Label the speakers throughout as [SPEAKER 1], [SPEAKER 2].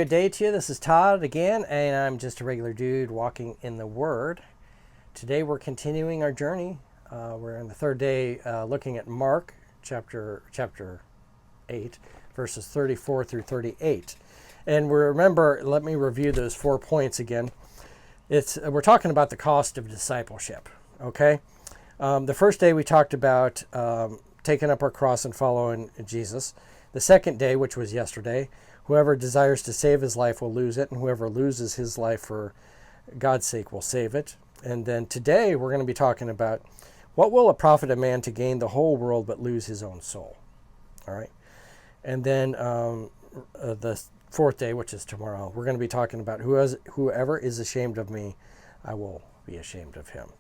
[SPEAKER 1] good day to you. This is Todd again, and I'm just a regular dude walking in the Word. Today we're continuing our journey. We're on the third day looking at Mark chapter 8, verses 34 through 38. And remember, let me review those 4 points again. We're talking about the cost of discipleship, okay? The first day we talked about taking up our cross and following Jesus. The second day, which was yesterday, whoever desires to save his life will lose it, and whoever loses his life for God's sake will save it. And then today we're going to be talking about what will it profit a man to gain the whole world but lose his own soul. All right. And then the fourth day, which is tomorrow, we're going to be talking about whoever is ashamed of me, I will be ashamed of him.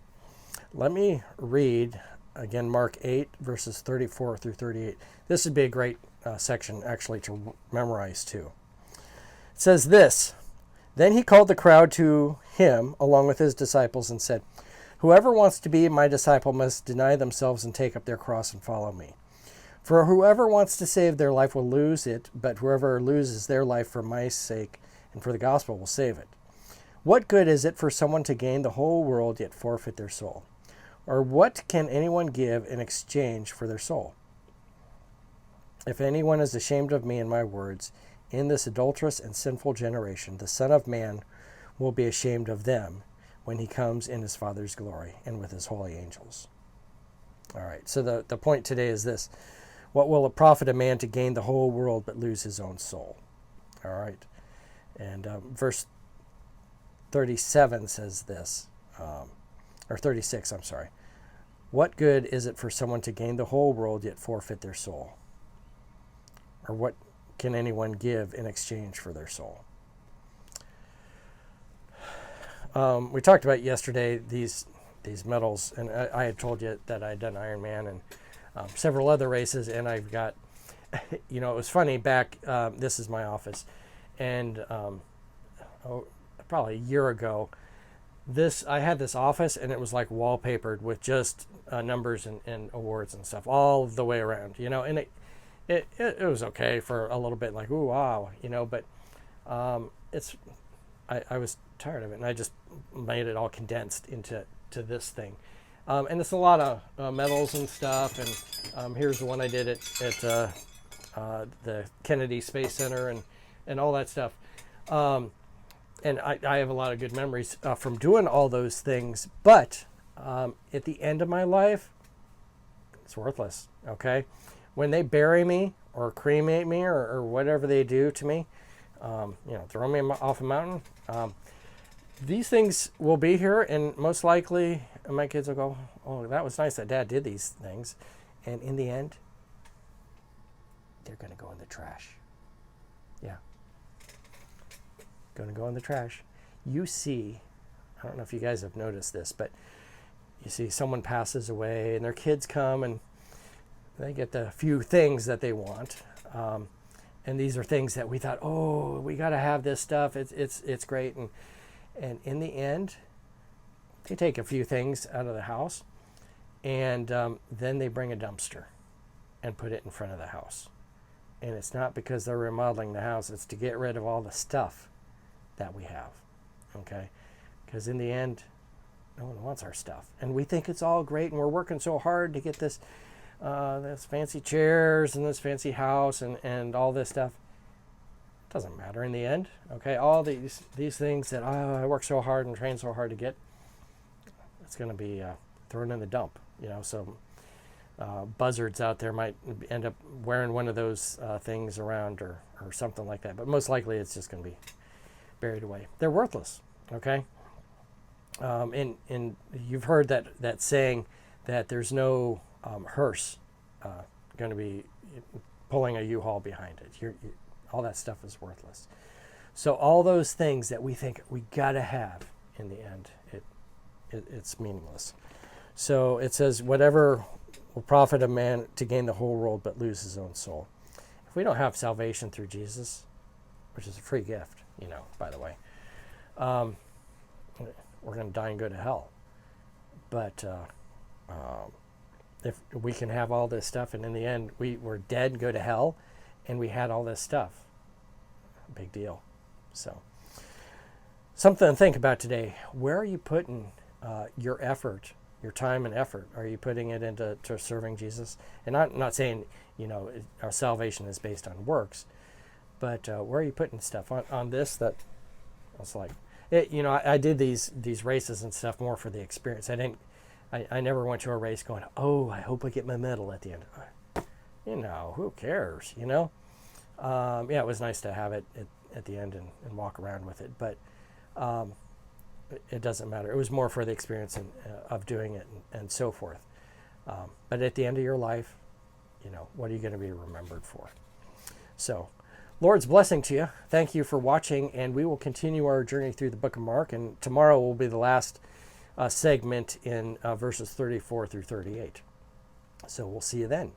[SPEAKER 1] Let me read again Mark 8, verses 34 through 38. This would be a great section actually to memorize too. It says this: Then he called the crowd to him along with his disciples and said, Whoever wants to be my disciple must deny themselves and take up their cross and follow me. For whoever wants to save their life will lose it, but whoever loses their life for my sake and for the gospel will save it. What good is it for someone to gain the whole world yet forfeit their soul? Or what can anyone give in exchange for their soul? If anyone is ashamed of me and my words, in this adulterous and sinful generation, the Son of Man will be ashamed of them when he comes in his Father's glory and with his holy angels. All right, so the point today is this: what will it profit a man to gain the whole world but lose his own soul? All right, and verse 37 says this, or 36, I'm sorry. What good is it for someone to gain the whole world yet forfeit their soul? Or what can anyone give in exchange for their soul? We talked about yesterday these medals, and I had told you that I had done Ironman and several other races, and I've got, it was funny back, this is my office, and probably a year ago, I had this office, and it was like wallpapered with just numbers and awards and stuff all the way around, and it was okay for a little bit, like, ooh, wow, but I was tired of it, and I just made it all condensed into this thing. And it's a lot of medals and stuff, and here's the one I did at the Kennedy Space Center and all that stuff. And I have a lot of good memories from doing all those things, but at the end of my life, it's worthless, okay? When they bury me or cremate me or whatever they do to me, throw me off a mountain, these things will be here, and most likely my kids will go, oh, that was nice that Dad did these things. And in the end, they're going to go in the trash. Yeah. Going to go in the trash. You see, I don't know if you guys have noticed this, but you see someone passes away and their kids come and they get the few things that they want. And these are things that we thought, oh, we got to have this stuff. It's great. And in the end, they take a few things out of the house, and then they bring a dumpster and put it in front of the house. And it's not because they're remodeling the house. It's to get rid of all the stuff that we have, okay? Because in the end, no one wants our stuff. And we think it's all great, and we're working so hard to get this fancy chairs and this fancy house and all this stuff. It doesn't matter in the end, okay? All these things that I work so hard and train so hard to get, it's going to be thrown in the dump, So buzzards out there might end up wearing one of those things around or something like that. But most likely it's just going to be buried away. They're worthless, okay? And you've heard that saying that there's no hearse going to be pulling a U-Haul behind it. All that stuff is worthless. So all those things that we think we got to have, in the end, it's meaningless. So it says, whatever will profit a man to gain the whole world but lose his own soul. If we don't have salvation through Jesus, which is a free gift, by the way, we're going to die and go to hell. But if we can have all this stuff, and in the end we were dead, go to hell, and we had all this stuff, big deal. So, something to think about today. Where are you putting your effort, your time and effort? Are you putting it into serving Jesus? And I'm not saying, our salvation is based on works, but where are you putting stuff on this that it's like, I did these races and stuff more for the experience. I never went to a race going, oh, I hope I get my medal at the end. Who cares, Yeah, it was nice to have it at the end and walk around with it, but it doesn't matter. It was more for the experience of doing it and so forth. But at the end of your life, what are you going to be remembered for? So, Lord's blessing to you. Thank you for watching, and we will continue our journey through the book of Mark, and tomorrow will be the last segment in verses 34 through 38. So we'll see you then.